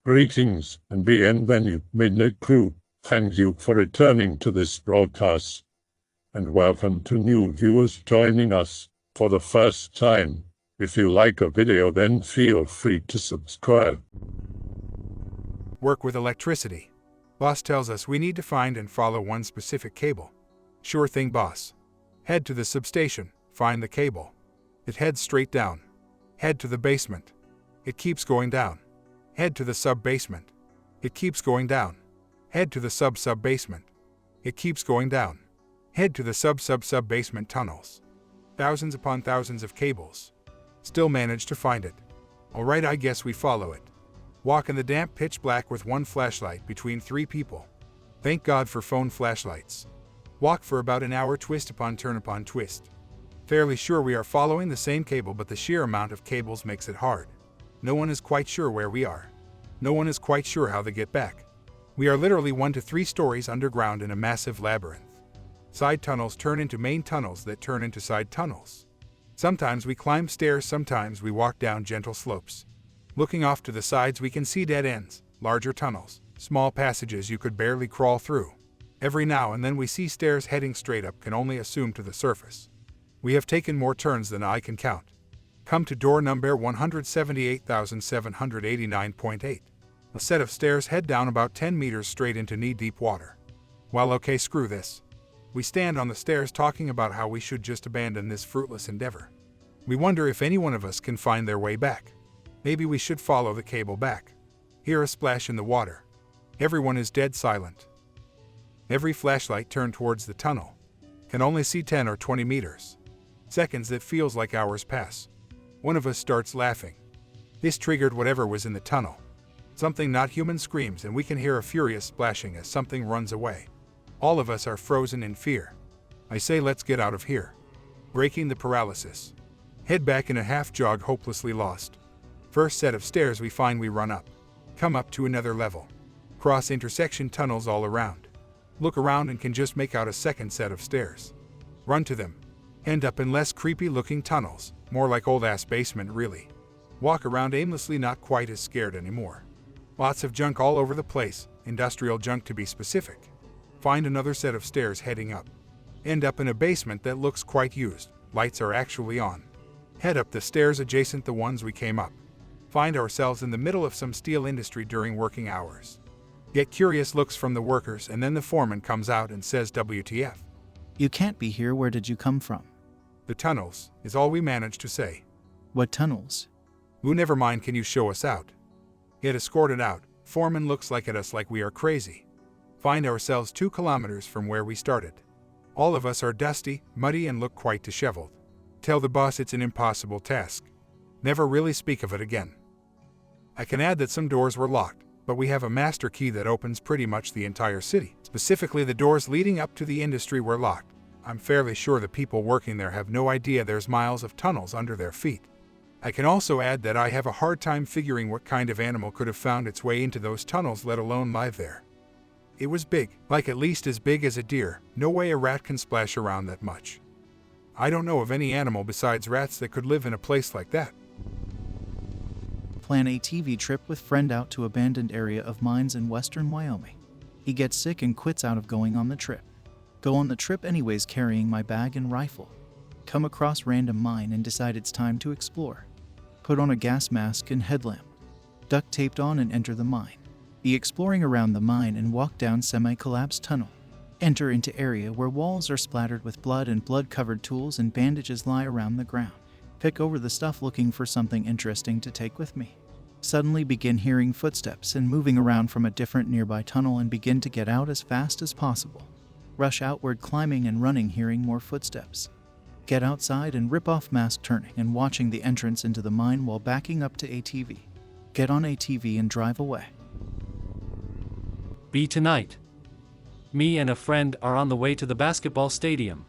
Greetings and bienvenue, Midnight Crew. Thank you for returning to this broadcast. And welcome to new viewers joining us for the first time. If you like a video, then feel free to subscribe. Work with electricity. Boss tells us we need to find and follow one specific cable. Sure thing, boss. Head to the substation, find the cable. It heads straight down. Head to the basement. It keeps going down. Head to the sub-basement. It keeps going down. Head to the sub-sub-basement. It keeps going down. Head to the sub-sub-sub-basement tunnels. Thousands upon thousands of cables. Still manage to find it. Alright, I guess we follow it. Walk in the damp pitch black with one flashlight between 3 people. Thank God for phone flashlights. Walk for about an hour, twist upon turn upon twist. Fairly sure we are following the same cable, but the sheer amount of cables makes it hard. No one is quite sure where we are. No one is quite sure how to get back. We are literally 1 to 3 stories underground in a massive labyrinth. Side tunnels turn into main tunnels that turn into side tunnels. Sometimes we climb stairs, sometimes we walk down gentle slopes. Looking off to the sides we can see dead ends, larger tunnels, small passages you could barely crawl through. Every now and then we see stairs heading straight up, can only assume to the surface. We have taken more turns than I can count. Come to door number 178,789.8. A set of stairs head down about 10 meters straight into knee-deep water. Well, okay, screw this. We stand on the stairs talking about how we should just abandon this fruitless endeavor. We wonder if any one of us can find their way back. Maybe we should follow the cable back. Hear a splash in the water. Everyone is dead silent. Every flashlight turned towards the tunnel. Can only see 10 or 20 meters. Seconds that feels like hours pass. One of us starts laughing. This triggered whatever was in the tunnel. Something not human screams, and we can hear a furious splashing as something runs away. All of us are frozen in fear. I say, let's get out of here. Breaking the paralysis. Head back in a half jog, hopelessly lost. First set of stairs we find, we run up. Come up to another level. Cross intersection tunnels all around. Look around and can just make out a second set of stairs. Run to them. End up in less creepy looking tunnels, more like old ass basement really. Walk around aimlessly, not quite as scared anymore. Lots of junk all over the place, industrial junk to be specific. Find another set of stairs heading up. End up in a basement that looks quite used, lights are actually on. Head up the stairs adjacent the ones we came up. Find ourselves in the middle of some steel industry during working hours. Get curious looks from the workers, and then the foreman comes out and says, WTF. You can't be here, where did you come from? The tunnels, is all we managed to say. What tunnels? Ooh, never mind, can you show us out? Get escorted out. Foreman looks like at us like we are crazy. Find ourselves 2 kilometers from where we started. All of us are dusty, muddy, and look quite disheveled. Tell the boss it's an impossible task. Never really speak of it again. I can add that some doors were locked, but we have a master key that opens pretty much the entire city. Specifically, the doors leading up to the industry were locked. I'm fairly sure the people working there have no idea there's miles of tunnels under their feet. I can also add that I have a hard time figuring what kind of animal could have found its way into those tunnels, let alone live there. It was big, like at least as big as a deer. No way a rat can splash around that much. I don't know of any animal besides rats that could live in a place like that. Plan a TV trip with friend out to abandoned area of mines in western Wyoming. He gets sick and quits out of going on the trip. Go on the trip anyways, carrying my bag and rifle. Come across random mine and decide it's time to explore. Put on a gas mask and headlamp. Duct taped on and enter the mine. Be exploring around the mine and walk down semi-collapsed tunnel. Enter into area where walls are splattered with blood and blood-covered tools and bandages lie around the ground. Pick over the stuff looking for something interesting to take with me. Suddenly begin hearing footsteps and moving around from a different nearby tunnel and begin to get out as fast as possible. Rush outward, climbing and running, hearing more footsteps. Get outside and rip off mask, turning and watching the entrance into the mine while backing up to ATV. Get on ATV and drive away. B tonight. Me and a friend are on the way to the basketball stadium.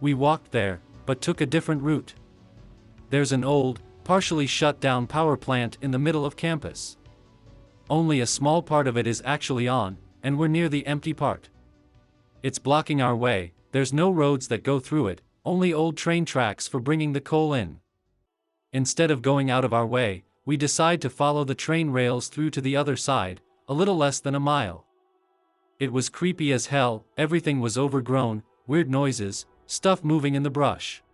We walked there, but took a different route. There's an old, partially shut down power plant in the middle of campus. Only a small part of it is actually on, and we're near the empty part. It's blocking our way. There's no roads that go through it, only old train tracks for bringing the coal in. Instead of going out of our way, we decide to follow the train rails through to the other side, a little less than a mile. It was creepy as hell, everything was overgrown, weird noises, stuff moving in the brush.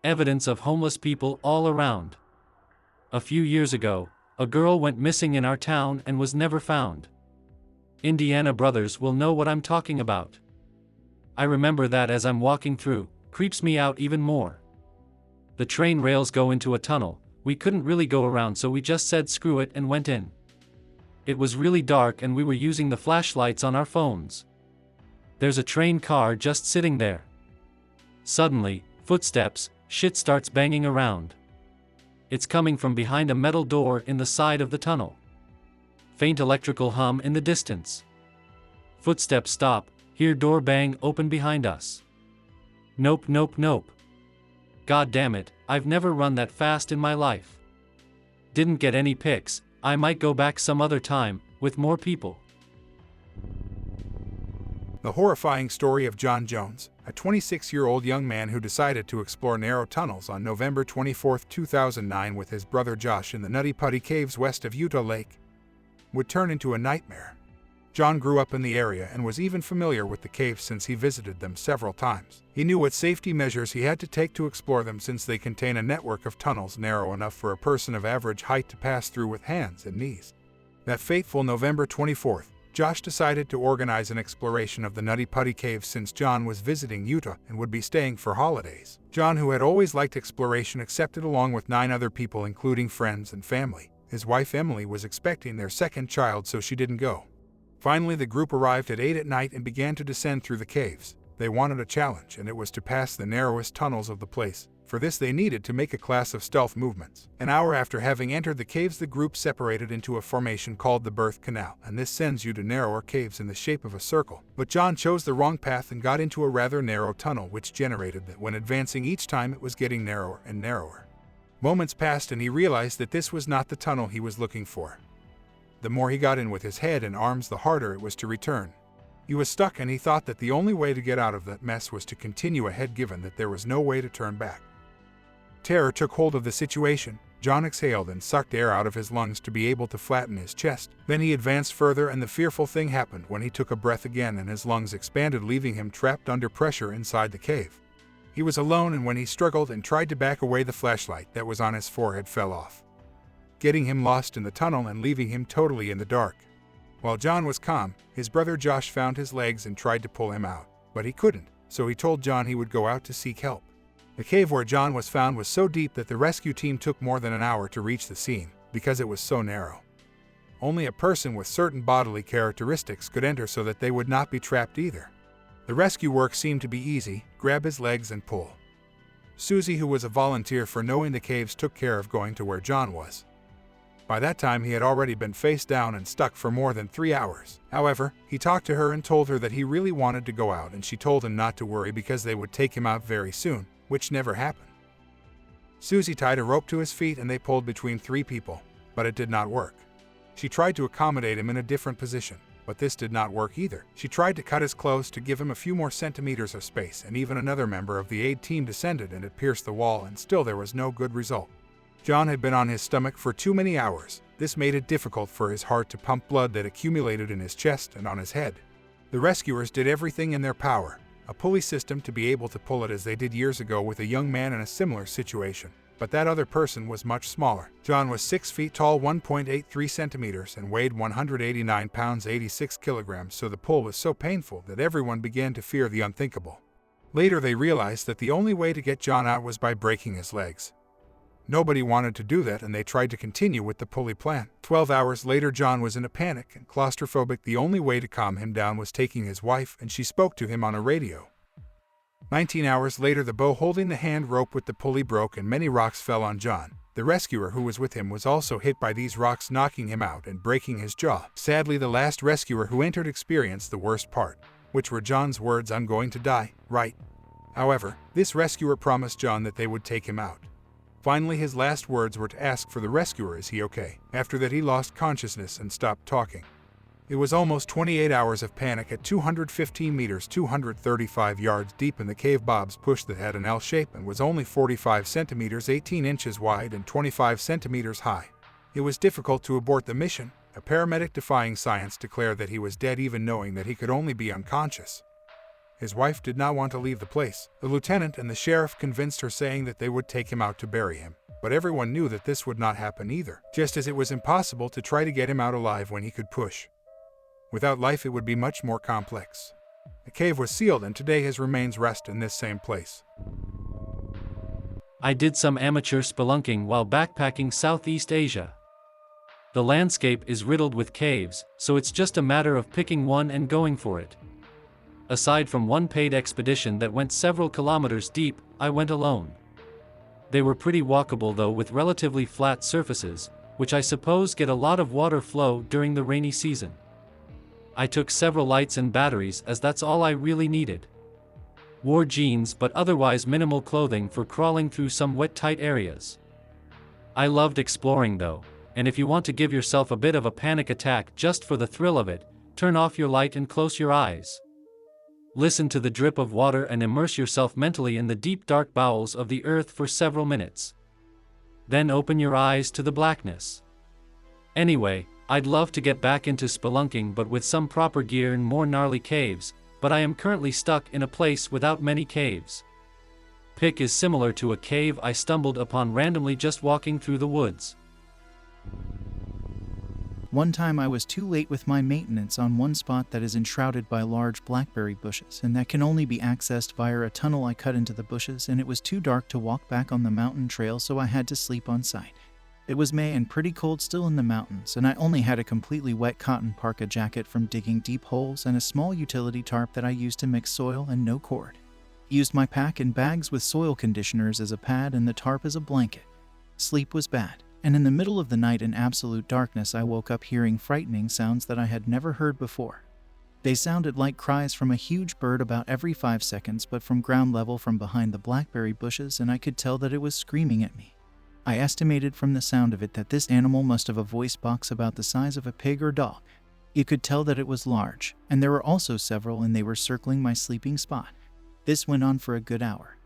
Evidence of homeless people all around. A few years ago, a girl went missing in our town and was never found. Indiana brothers will know what I'm talking about. I remember that as I'm walking through, creeps me out even more. The train rails go into a tunnel, we couldn't really go around so we just said screw it and went in. It was really dark and we were using the flashlights on our phones. There's a train car just sitting there. Suddenly, footsteps, shit starts banging around. It's coming from behind a metal door in the side of the tunnel. Faint electrical hum in the distance. Footsteps stop, hear door bang open behind us. Nope, nope, nope. God damn it, I've never run that fast in my life. Didn't get any pics, I might go back some other time, with more people. The horrifying story of John Jones, a 26-year-old young man who decided to explore narrow tunnels on November 24, 2009 with his brother Josh in the Nutty Putty Caves west of Utah Lake, would turn into a nightmare. John grew up in the area and was even familiar with the caves since he visited them several times. He knew what safety measures he had to take to explore them since they contain a network of tunnels narrow enough for a person of average height to pass through with hands and knees. That fateful November 24th, Josh decided to organize an exploration of the Nutty Putty Caves since John was visiting Utah and would be staying for holidays. John, who had always liked exploration, accepted along with 9 other people including friends and family. His wife Emily was expecting their second child, so she didn't go. Finally, the group arrived at 8 at night and began to descend through the caves. They wanted a challenge, and it was to pass the narrowest tunnels of the place. For this they needed to make a class of stealth movements. An hour after having entered the caves, the group separated into a formation called the Birth Canal, and this sends you to narrower caves in the shape of a circle. But John chose the wrong path and got into a rather narrow tunnel, which generated that when advancing each time it was getting narrower and narrower. Moments passed and he realized that this was not the tunnel he was looking for. The more he got in with his head and arms, the harder it was to return. He was stuck and he thought that the only way to get out of that mess was to continue ahead, given that there was no way to turn back. Terror took hold of the situation. John exhaled and sucked air out of his lungs to be able to flatten his chest. Then he advanced further and the fearful thing happened when he took a breath again and his lungs expanded, leaving him trapped under pressure inside the cave. He was alone, and when he struggled and tried to back away, the flashlight that was on his forehead fell off, getting him lost in the tunnel and leaving him totally in the dark. While John was calm, his brother Josh found his legs and tried to pull him out, but he couldn't, so he told John he would go out to seek help. The cave where John was found was so deep that the rescue team took more than an hour to reach the scene, because it was so narrow. Only a person with certain bodily characteristics could enter so that they would not be trapped either. The rescue work seemed to be easy: grab his legs and pull. Susie, who was a volunteer for knowing the caves, took care of going to where John was. By that time he had already been face down and stuck for more than 3 hours. However, he talked to her and told her that he really wanted to go out, and she told him not to worry because they would take him out very soon, which never happened. Susie tied a rope to his feet and they pulled between 3 people, but it did not work. She tried to accommodate him in a different position, but this did not work either. She tried to cut his clothes to give him a few more centimeters of space, and even another member of the aid team descended and it pierced the wall, and still there was no good result. John had been on his stomach for too many hours. This made it difficult for his heart to pump blood that accumulated in his chest and on his head. The rescuers did everything in their power, a pulley system to be able to pull it as they did years ago with a young man in a similar situation. But that other person was much smaller. John was 6 feet tall, 1.83 centimeters, and weighed 189 pounds, 86 kilograms, so the pull was so painful that everyone began to fear the unthinkable. Later they realized that the only way to get John out was by breaking his legs. Nobody wanted to do that, and they tried to continue with the pulley plan. 12 hours later, John was in a panic and claustrophobic. The only way to calm him down was taking his wife, and she spoke to him on a radio. 19 hours later, the bow holding the hand rope with the pulley broke and many rocks fell on John. The rescuer who was with him was also hit by these rocks, knocking him out and breaking his jaw. Sadly, the last rescuer who entered experienced the worst part, which were John's words, "I'm going to die, right?" However, this rescuer promised John that they would take him out. Finally, his last words were to ask for the rescuer, "Is he okay?" After that, he lost consciousness and stopped talking. It was almost 28 hours of panic at 215 meters, 235 yards deep in the cave. Bob's push that had an L shape and was only 45 centimeters, 18 inches wide, and 25 centimeters high. It was difficult to abort the mission. A paramedic defying science declared that he was dead, even knowing that he could only be unconscious. His wife did not want to leave the place. The lieutenant and the sheriff convinced her, saying that they would take him out to bury him. But everyone knew that this would not happen either, just as it was impossible to try to get him out alive when he could push. Without life, it would be much more complex. The cave was sealed, and today his remains rest in this same place. I did some amateur spelunking while backpacking Southeast Asia. The landscape is riddled with caves, so it's just a matter of picking one and going for it. Aside from one paid expedition that went several kilometers deep, I went alone. They were pretty walkable though, with relatively flat surfaces, which I suppose get a lot of water flow during the rainy season. I took several lights and batteries, as that's all I really needed. Wore jeans but otherwise minimal clothing for crawling through some wet tight areas. I loved exploring though, and if you want to give yourself a bit of a panic attack just for the thrill of it, turn off your light and close your eyes. Listen to the drip of water and immerse yourself mentally in the deep dark bowels of the earth for several minutes. Then open your eyes to the blackness. Anyway, I'd love to get back into spelunking, but with some proper gear and more gnarly caves, but I am currently stuck in a place without many caves. Pick is similar to a cave I stumbled upon randomly just walking through the woods. One time I was too late with my maintenance on one spot that is enshrouded by large blackberry bushes, and that can only be accessed via a tunnel I cut into the bushes, and it was too dark to walk back on the mountain trail, so I had to sleep on site. It was May and pretty cold still in the mountains, and I only had a completely wet cotton parka jacket from digging deep holes and a small utility tarp that I used to mix soil, and no cord. Used my pack and bags with soil conditioners as a pad and the tarp as a blanket. Sleep was bad, and in the middle of the night in absolute darkness I woke up hearing frightening sounds that I had never heard before. They sounded like cries from a huge bird about every 5 seconds, but from ground level from behind the blackberry bushes, and I could tell that it was screaming at me. I estimated from the sound of it that this animal must have a voice box about the size of a pig or dog. You could tell that it was large, and there were also several, and they were circling my sleeping spot. This went on for a good hour.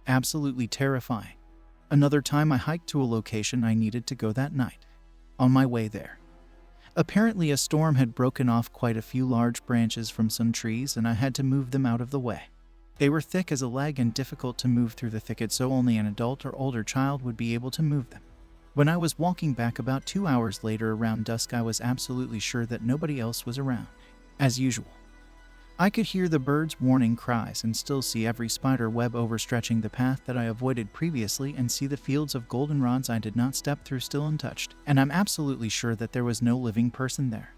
Absolutely terrifying. Another time I hiked to a location I needed to go that night. On my way there, apparently a storm had broken off quite a few large branches from some trees, and I had to move them out of the way. They were thick as a leg and difficult to move through the thicket, so only an adult or older child would be able to move them. When I was walking back about 2 hours later around dusk, I was absolutely sure that nobody else was around. As usual, I could hear the birds' warning cries and still see every spider web overstretching the path that I avoided previously, and see the fields of goldenrods I did not step through still untouched, and I'm absolutely sure that there was no living person there.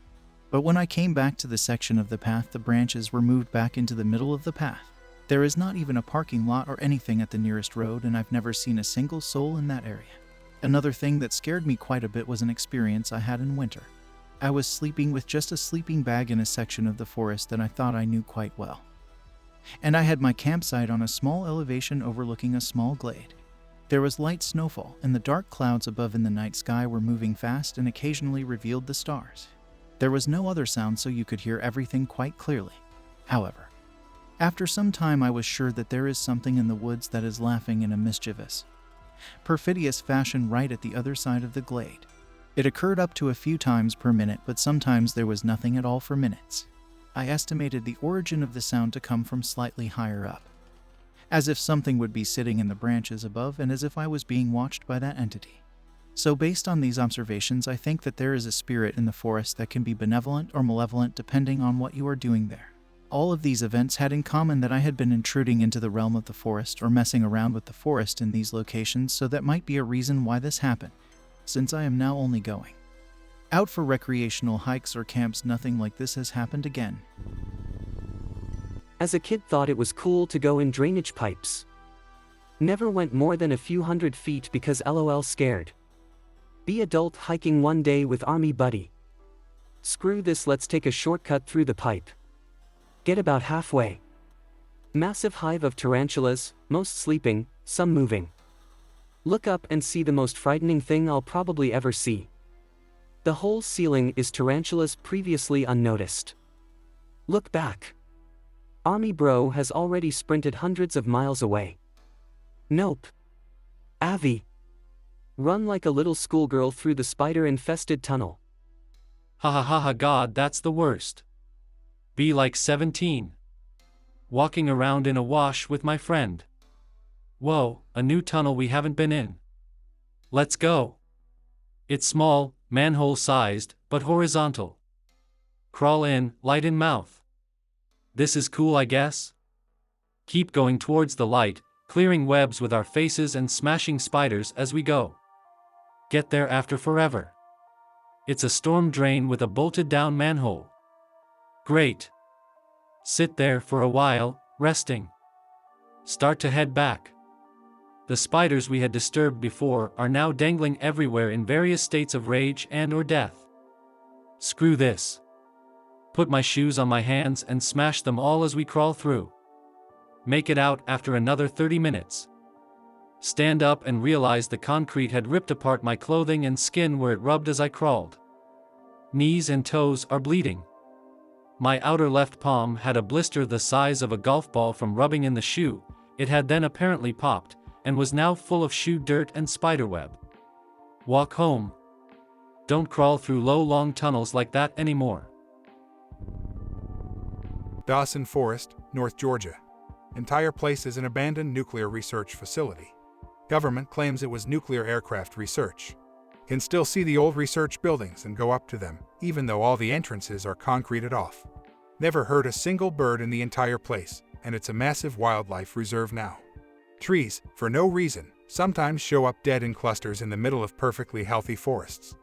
But when I came back to the section of the path, the branches were moved back into the middle of the path. There is not even a parking lot or anything at the nearest road, and I've never seen a single soul in that area. Another thing that scared me quite a bit was an experience I had in winter. I was sleeping with just a sleeping bag in a section of the forest that I thought I knew quite well. And I had my campsite on a small elevation overlooking a small glade. There was light snowfall, and the dark clouds above in the night sky were moving fast and occasionally revealed the stars. There was no other sound, so you could hear everything quite clearly. However, after some time I was sure that there is something in the woods that is laughing in a mischievous, perfidious fashion right at the other side of the glade. It occurred up to a few times per minute, but sometimes there was nothing at all for minutes. I estimated the origin of the sound to come from slightly higher up, as if something would be sitting in the branches above, and as if I was being watched by that entity. So based on these observations, I think that there is a spirit in the forest that can be benevolent or malevolent depending on what you are doing there. All of these events had in common that I had been intruding into the realm of the forest or messing around with the forest in these locations, so that might be a reason why this happened. Since I am now only going out for recreational hikes or camps, nothing like this has happened again. As a kid, thought it was cool to go in drainage pipes. Never went more than a few hundred feet because LOL scared. Be adult hiking one day with army buddy. Screw this, let's take a shortcut through the pipe. Get about halfway. Massive hive of tarantulas, most sleeping, some moving. Look up and see the most frightening thing I'll probably ever see. The whole ceiling is tarantulas previously unnoticed. Look back. Army bro has already sprinted hundreds of miles away. Nope. Avi. Run like a little schoolgirl through the spider-infested tunnel. Ha ha ha ha, God, that's the worst. Be like 17. Walking around in a wash with my friend. Whoa, a new tunnel we haven't been in. Let's go. It's small, manhole-sized, but horizontal. Crawl in, light in mouth. This is cool, I guess? Keep going towards the light, clearing webs with our faces and smashing spiders as we go. Get there after forever. It's a storm drain with a bolted-down manhole. Great. Sit there for a while, resting. Start to head back. The spiders we had disturbed before are now dangling everywhere in various states of rage and/or death. Screw this. Put my shoes on my hands and smash them all as we crawl through. Make it out after another 30 minutes. Stand up and realize the concrete had ripped apart my clothing and skin where it rubbed as I crawled. Knees and toes are bleeding. My outer left palm had a blister the size of a golf ball from rubbing in the shoe. It had then apparently popped, and was now full of shoe dirt and spiderweb. Walk home. Don't crawl through low long tunnels like that anymore. Dawson Forest, North Georgia. Entire place is an abandoned nuclear research facility. Government claims it was nuclear aircraft research. Can still see the old research buildings and go up to them, even though all the entrances are concreted off. Never heard a single bird in the entire place, and it's a massive wildlife reserve now. Trees, for no reason, sometimes show up dead in clusters in the middle of perfectly healthy forests.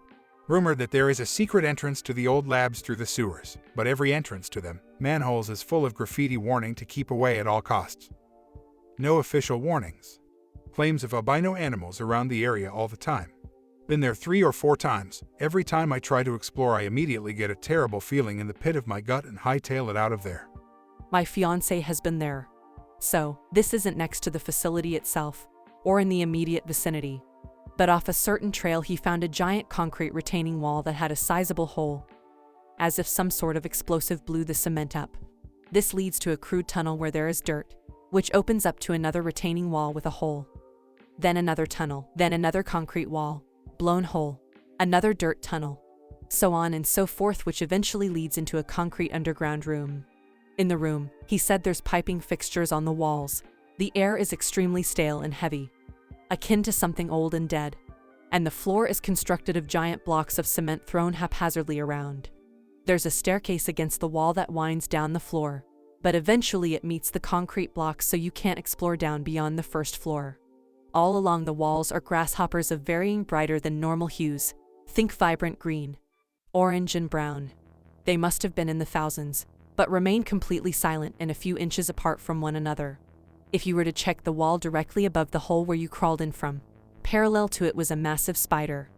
Rumored that there is a secret entrance to the old labs through the sewers, but every entrance to them, manholes, is full of graffiti warning to keep away at all costs. No official warnings. Claims of albino animals around the area all the time. Been there 3 or 4 times. Every time I try to explore, I immediately get a terrible feeling in the pit of my gut and hightail it out of there. My fiancé has been there. So, this isn't next to the facility itself, or in the immediate vicinity. But off a certain trail he found a giant concrete retaining wall that had a sizable hole. As if some sort of explosive blew the cement up. This leads to a crude tunnel where there is dirt, which opens up to another retaining wall with a hole. Then another tunnel, then another concrete wall, blown hole, another dirt tunnel, so on and so forth, which eventually leads into a concrete underground room. In the room, he said there's piping fixtures on the walls. The air is extremely stale and heavy, akin to something old and dead, and the floor is constructed of giant blocks of cement thrown haphazardly around. There's a staircase against the wall that winds down the floor, but eventually it meets the concrete blocks, so you can't explore down beyond the first floor. All along the walls are grasshoppers of varying brighter than normal hues. Think vibrant green, orange and brown. They must have been in the thousands, but remain completely silent and a few inches apart from one another. If you were to check the wall directly above the hole where you crawled in from, parallel to it was a massive spider.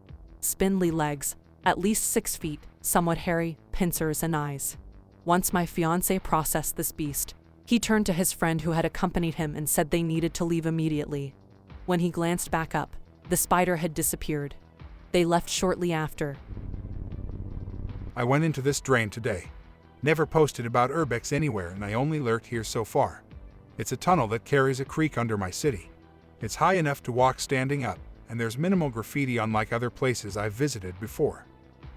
Spindly legs, at least 6 feet, somewhat hairy, pincers and eyes. Once my fiancé processed this beast, he turned to his friend who had accompanied him and said they needed to leave immediately. When he glanced back up, the spider had disappeared. They left shortly after. I went into this drain today. Never posted about urbex anywhere, and I only lurked here so far. It's a tunnel that carries a creek under my city. It's high enough to walk standing up, and there's minimal graffiti unlike other places I've visited before.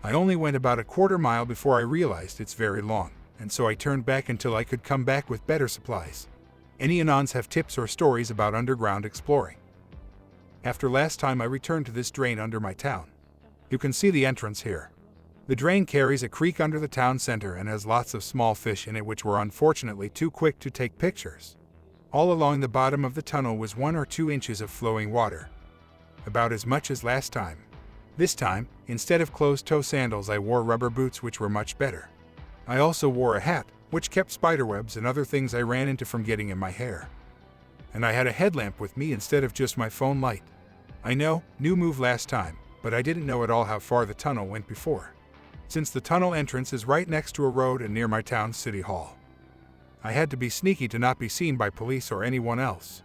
I only went about a quarter mile before I realized it's very long, and so I turned back until I could come back with better supplies. Any anons have tips or stories about underground exploring? After last time I returned to this drain under my town. You can see the entrance here. The drain carries a creek under the town center and has lots of small fish in it which were unfortunately too quick to take pictures. All along the bottom of the tunnel was 1 or 2 inches of flowing water. About as much as last time. This time, instead of closed-toe sandals, I wore rubber boots which were much better. I also wore a hat, which kept spiderwebs and other things I ran into from getting in my hair. And I had a headlamp with me instead of just my phone light. I know, new move last time, but I didn't know at all how far the tunnel went before. Since the tunnel entrance is right next to a road and near my town's city hall. I had to be sneaky to not be seen by police or anyone else.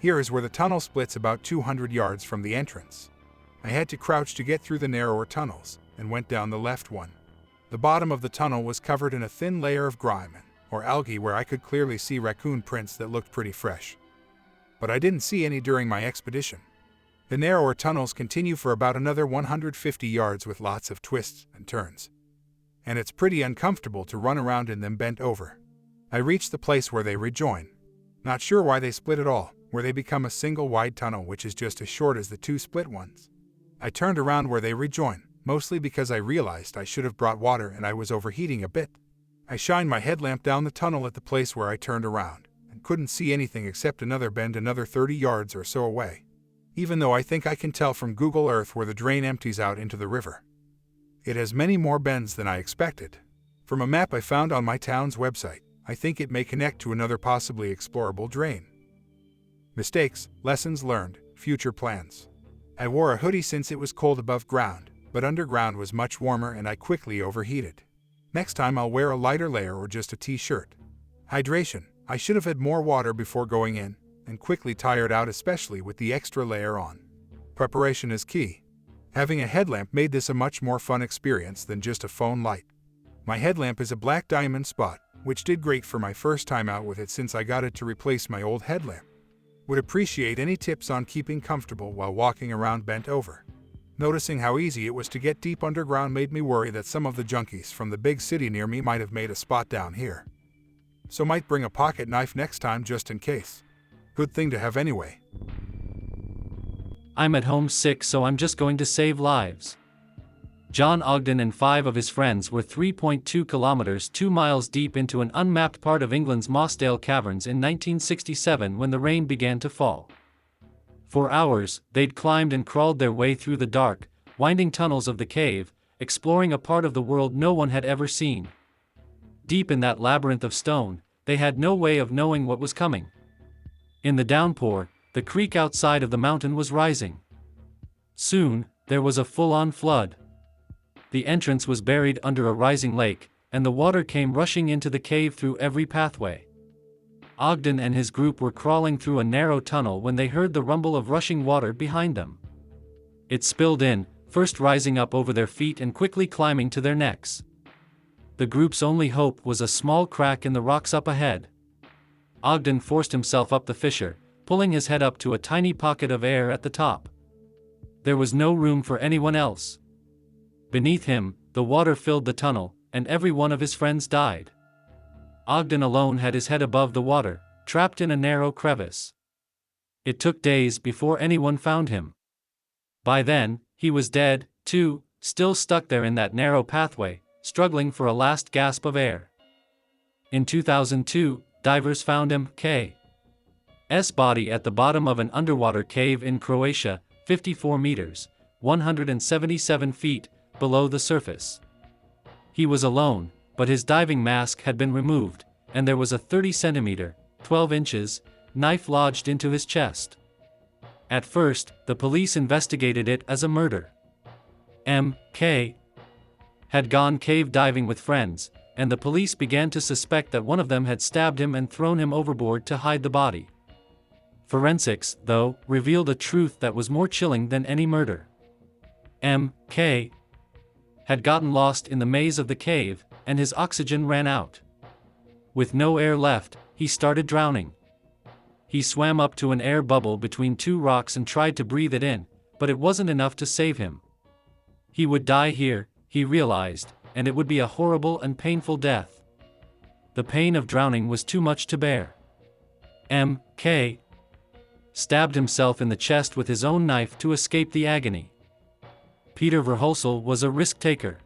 Here is where the tunnel splits about 200 yards from the entrance. I had to crouch to get through the narrower tunnels, and went down the left one. The bottom of the tunnel was covered in a thin layer of grime or algae where I could clearly see raccoon prints that looked pretty fresh. But I didn't see any during my expedition. The narrower tunnels continue for about another 150 yards with lots of twists and turns. And it's pretty uncomfortable to run around in them bent over. I reach the place where they rejoin. Not sure why they split at all, where they become a single wide tunnel which is just as short as the two split ones. I turned around where they rejoin, mostly because I realized I should have brought water and I was overheating a bit. I shined my headlamp down the tunnel at the place where I turned around, and couldn't see anything except another bend another 30 yards or so away. Even though I think I can tell from Google Earth where the drain empties out into the river. It has many more bends than I expected. From a map I found on my town's website, I think it may connect to another possibly explorable drain. Mistakes, lessons learned, future plans. I wore a hoodie since it was cold above ground, but underground was much warmer and I quickly overheated. Next time I'll wear a lighter layer or just a t-shirt. Hydration. I should have had more water before going in, and quickly tired out especially with the extra layer on. Preparation is key. Having a headlamp made this a much more fun experience than just a phone light. My headlamp is a black diamond spot, which did great for my first time out with it since I got it to replace my old headlamp. Would appreciate any tips on keeping comfortable while walking around bent over. Noticing how easy it was to get deep underground made me worry that some of the junkies from the big city near me might have made a spot down here. So might bring a pocket knife next time just in case. Good thing to have anyway. I'm at home sick, so I'm just going to save lives. John Ogden and 5 of his friends were 3.2 kilometers 2 miles deep into an unmapped part of England's Mossdale Caverns in 1967 when the rain began to fall. For hours, they'd climbed and crawled their way through the dark, winding tunnels of the cave, exploring a part of the world no one had ever seen. Deep in that labyrinth of stone, they had no way of knowing what was coming. In the downpour, the creek outside of the mountain was rising. Soon, there was a full-on flood. The entrance was buried under a rising lake, and the water came rushing into the cave through every pathway. Ogden and his group were crawling through a narrow tunnel when they heard the rumble of rushing water behind them. It spilled in, first rising up over their feet and quickly climbing to their necks. The group's only hope was a small crack in the rocks up ahead. Ogden forced himself up the fissure, pulling his head up to a tiny pocket of air at the top. There was no room for anyone else. Beneath him, the water filled the tunnel, and every one of his friends died. Ogden alone had his head above the water, trapped in a narrow crevice. It took days before anyone found him. By then, he was dead, too, still stuck there in that narrow pathway, struggling for a last gasp of air. In 2002, divers found M.K.'s body at the bottom of an underwater cave in Croatia, 54 meters, 177 feet, below the surface. He was alone, but his diving mask had been removed, and there was a 30 centimeter, 12 inches, knife lodged into his chest. At first, the police investigated it as a murder. M.K. had gone cave diving with friends, and the police began to suspect that one of them had stabbed him and thrown him overboard to hide the body. Forensics, though, revealed a truth that was more chilling than any murder. M.K. had gotten lost in the maze of the cave, and his oxygen ran out. With no air left, he started drowning. He swam up to an air bubble between two rocks and tried to breathe it in, but it wasn't enough to save him. He would die here, he realized, and it would be a horrible and painful death. The pain of drowning was too much to bear. M.K. stabbed himself in the chest with his own knife to escape the agony. Peter Verhulsel was a risk-taker.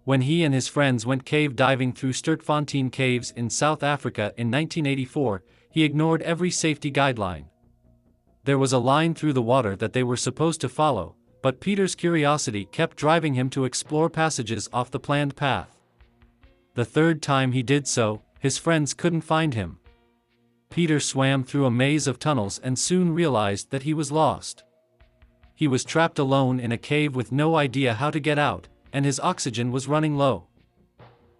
When he and his friends went cave diving through Stertfontein Caves in South Africa in 1984, he ignored every safety guideline. There was a line through the water that they were supposed to follow, but Peter's curiosity kept driving him to explore passages off the planned path. The third time he did so, his friends couldn't find him. Peter swam through a maze of tunnels and soon realized that he was lost. He was trapped alone in a cave with no idea how to get out, and his oxygen was running low.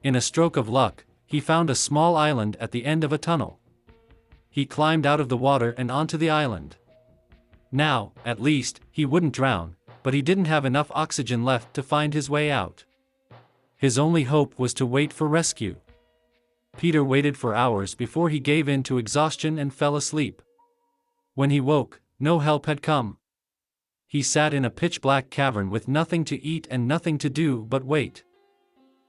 In a stroke of luck, he found a small island at the end of a tunnel. He climbed out of the water and onto the island. Now, at least, he wouldn't drown, but he didn't have enough oxygen left to find his way out. His only hope was to wait for rescue. Peter waited for hours before he gave in to exhaustion and fell asleep. When he woke, no help had come. he sat in a pitch-black cavern with nothing to eat and nothing to do but wait.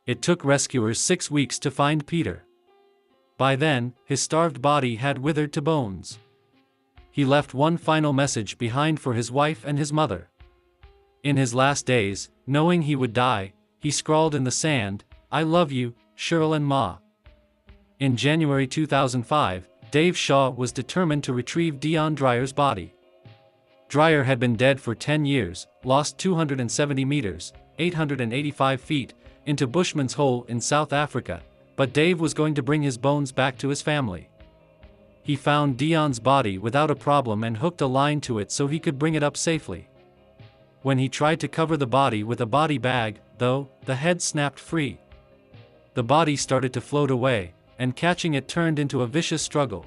It took rescuers 6 weeks to find Peter. By then, his starved body had withered to bones. He left one final message behind for his wife and his mother. In his last days, knowing he would die, he scrawled in the sand, "I love you, Cheryl and Ma." In January 2005, Dave Shaw was determined to retrieve Dion Dreyer's body. Dreyer had been dead for 10 years, lost 270 meters, 885 feet, into Bushman's Hole in South Africa, but Dave was going to bring his bones back to his family. He found Dion's body without a problem and hooked a line to it so he could bring it up safely. When he tried to cover the body with a body bag, though, the head snapped free. The body started to float away, and catching it turned into a vicious struggle.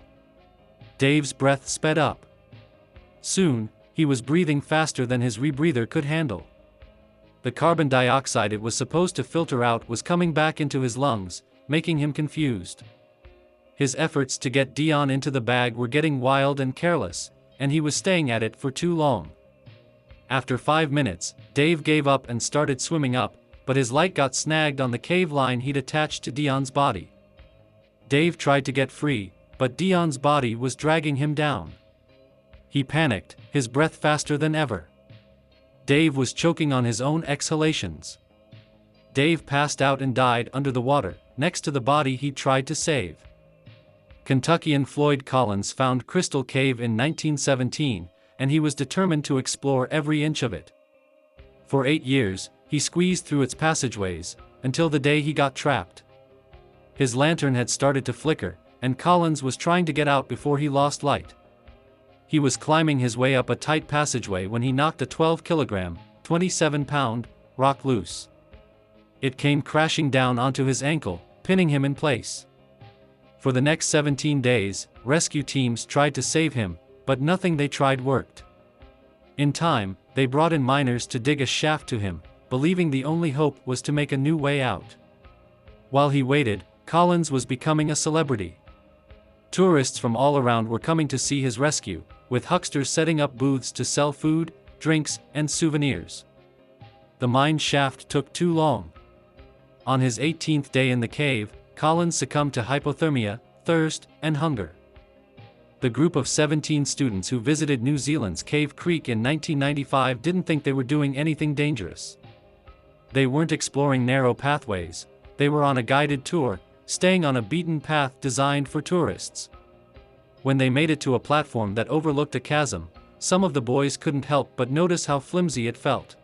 Dave's breath sped up. Soon, he was breathing faster than his rebreather could handle. The carbon dioxide it was supposed to filter out was coming back into his lungs, making him confused. His efforts to get Dion into the bag were getting wild and careless, and he was staying at it for too long. After 5 minutes, Dave gave up and started swimming up, but his light got snagged on the cave line he'd attached to Dion's body. Dave tried to get free, but Dion's body was dragging him down. He panicked, his breath faster than ever. Dave was choking on his own exhalations. Dave passed out and died under the water, next to the body he'd tried to save. Kentuckian Floyd Collins found Crystal Cave in 1917, and he was determined to explore every inch of it. For 8 years, he squeezed through its passageways, until the day he got trapped. His lantern had started to flicker, and Collins was trying to get out before he lost light. He was climbing his way up a tight passageway when he knocked a 12-kilogram, 27-pound, rock loose. It came crashing down onto his ankle, pinning him in place. For the next 17 days, rescue teams tried to save him, but nothing they tried worked. In time, they brought in miners to dig a shaft to him, believing the only hope was to make a new way out. While he waited, Collins was becoming a celebrity. Tourists from all around were coming to see his rescue, with hucksters setting up booths to sell food, drinks, and souvenirs. The mine shaft took too long. On his 18th day in the cave, Collins succumbed to hypothermia, thirst, and hunger. The group of 17 students who visited New Zealand's Cave Creek in 1995 didn't think they were doing anything dangerous. They weren't exploring narrow pathways, they were on a guided tour, staying on a beaten path designed for tourists. When they made it to a platform that overlooked a chasm, some of the boys couldn't help but notice how flimsy it felt.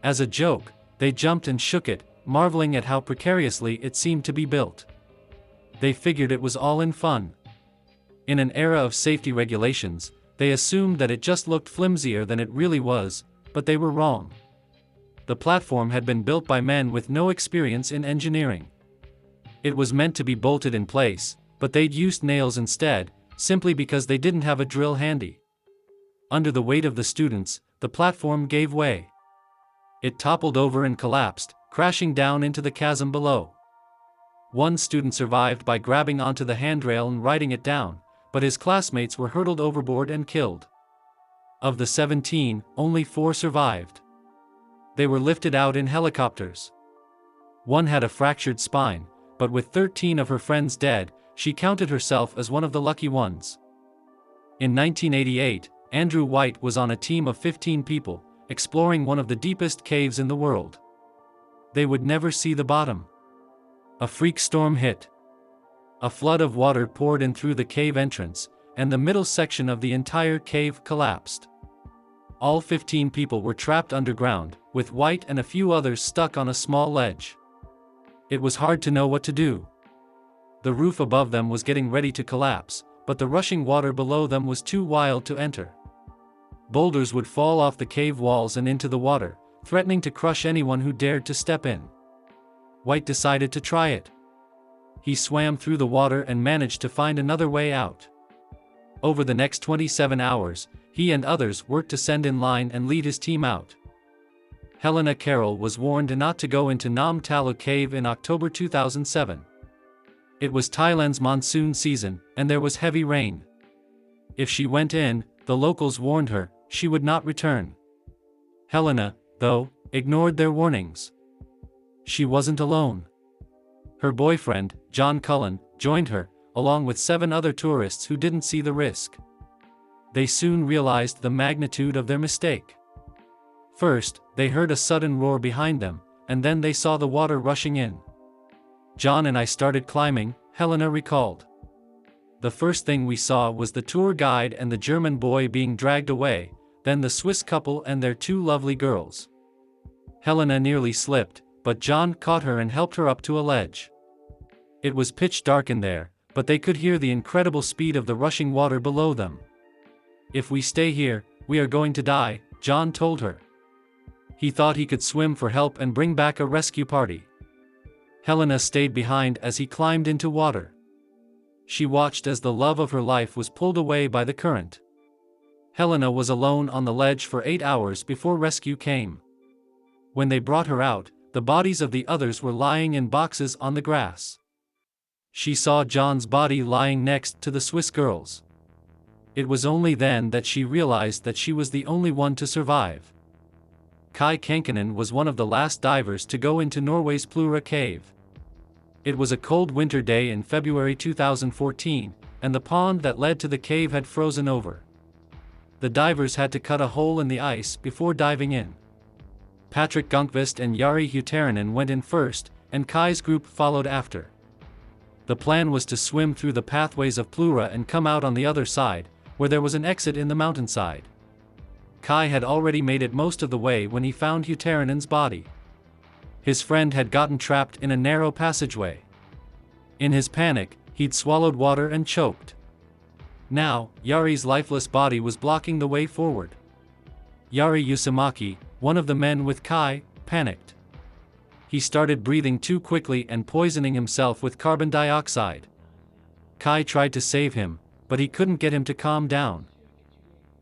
As a joke, they jumped and shook it, marveling at how precariously it seemed to be built. They figured it was all in fun. In an era of safety regulations, they assumed that it just looked flimsier than it really was, but they were wrong. The platform had been built by men with no experience in engineering. It was meant to be bolted in place, but they'd used nails instead, simply because they didn't have a drill handy. Under the weight of the students, the platform gave way. It toppled over and collapsed, crashing down into the chasm below. One student survived by grabbing onto the handrail and riding it down, but his classmates were hurtled overboard and killed. Of the 17, only 4 survived. They were lifted out in helicopters. One had a fractured spine, but with 13 of her friends dead, she counted herself as one of the lucky ones. In 1988, Andrew White was on a team of 15 people, exploring one of the deepest caves in the world. They would never see the bottom. A freak storm hit. A flood of water poured in through the cave entrance, and the middle section of the entire cave collapsed. All 15 people were trapped underground, with White and a few others stuck on a small ledge. It was hard to know what to do. The roof above them was getting ready to collapse, but the rushing water below them was too wild to enter. Boulders would fall off the cave walls and into the water, threatening to crush anyone who dared to step in. White decided to try it. He swam through the water and managed to find another way out. Over the next 27 hours, he and others worked to send in line and lead his team out. Helena Carroll was warned not to go into Nam Talu Cave in October 2007. It was Thailand's monsoon season, and there was heavy rain. If she went in, the locals warned her, she would not return. Helena, though, ignored their warnings. She wasn't alone. Her boyfriend, John Cullen, joined her, along with 7 other tourists who didn't see the risk. They soon realized the magnitude of their mistake. First, they heard a sudden roar behind them, and then they saw the water rushing in. John and I started climbing, Helena recalled. The first thing we saw was the tour guide and the German boy being dragged away, then the Swiss couple and their 2 lovely girls. Helena nearly slipped, but John caught her and helped her up to a ledge. It was pitch dark in there, but they could hear the incredible speed of the rushing water below them. "If we stay here, we are going to die," John told her. He thought he could swim for help and bring back a rescue party. Helena stayed behind as he climbed into water. She watched as the love of her life was pulled away by the current. Helena was alone on the ledge for 8 hours before rescue came. When they brought her out, the bodies of the others were lying in boxes on the grass. She saw John's body lying next to the Swiss girls. It was only then that she realized that she was the only one to survive. Kai Kankinen was one of the last divers to go into Norway's Plura cave. It was a cold winter day in February 2014, and the pond that led to the cave had frozen over. The divers had to cut a hole in the ice before diving in. Patrick Gunkvist and Jari Huterinen went in first, and Kai's group followed after. The plan was to swim through the pathways of Plura and come out on the other side, where there was an exit in the mountainside. Kai had already made it most of the way when he found Huterinen's body. His friend had gotten trapped in a narrow passageway. In his panic, he'd swallowed water and choked. Now, Yari's lifeless body was blocking the way forward. Yari Yusamaki, one of the men with Kai, panicked. He started breathing too quickly and poisoning himself with carbon dioxide. Kai tried to save him, but he couldn't get him to calm down.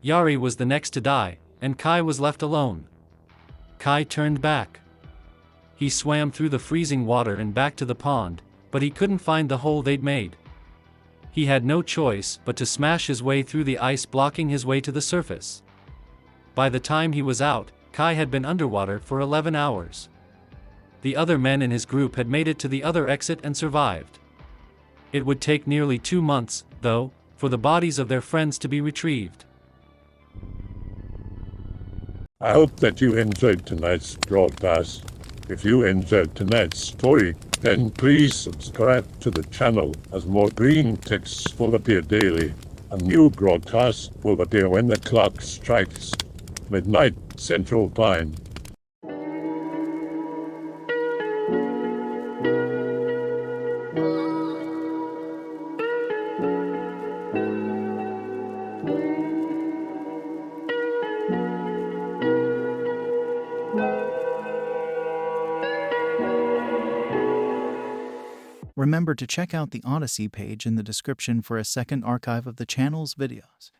Yari was the next to die, and Kai was left alone. Kai turned back. He swam through the freezing water and back to the pond, but he couldn't find the hole they'd made. He had no choice but to smash his way through the ice, blocking his way to the surface. By the time he was out, Kai had been underwater for 11 hours. The other men in his group had made it to the other exit and survived. It would take nearly 2 months, though, for the bodies of their friends to be retrieved. I hope that you enjoyed tonight's broadcast. If you enjoyed tonight's story, then please subscribe to the channel, as more green texts will appear daily. A new broadcast will appear when the clock strikes midnight Central Time. Remember to check out the Odyssey page in the description for a second archive of the channel's videos.